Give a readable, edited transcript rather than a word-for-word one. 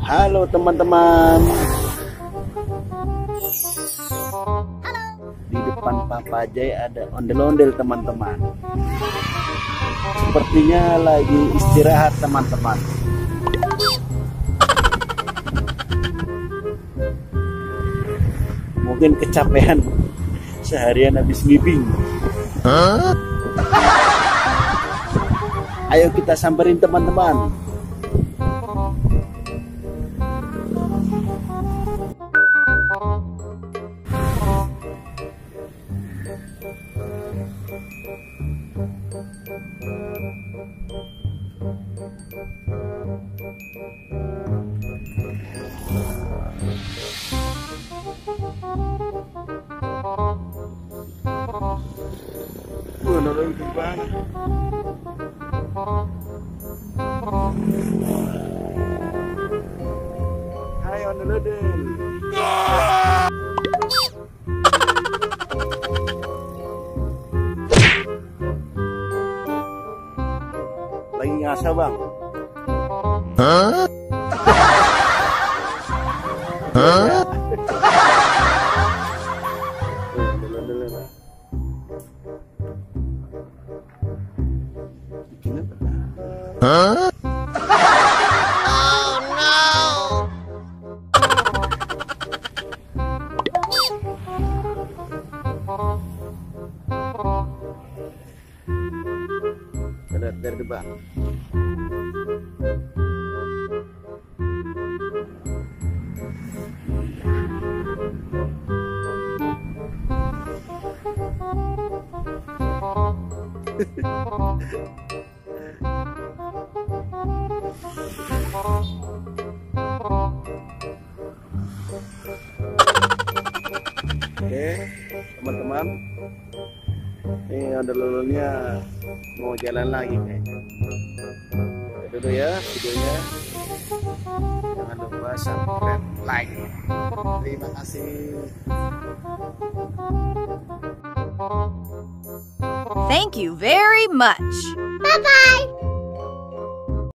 Halo teman-teman. Di depan Papa Jay ada ondel-ondel teman-teman. Sepertinya lagi istirahat teman-teman. Mungkin kecapean seharian habis ngibing. Ayo kita samperin teman-teman. Nolong bang. Hai ondel-ondel. Lagi ngasah bang. Oh no. Dari depan. Oke, teman-teman, ini ondel-ondelnya mau jalan lagi kayaknya. Dulu ya videonya, jangan lupa subscribe, like. Terima kasih. Thank you very much. Bye-bye.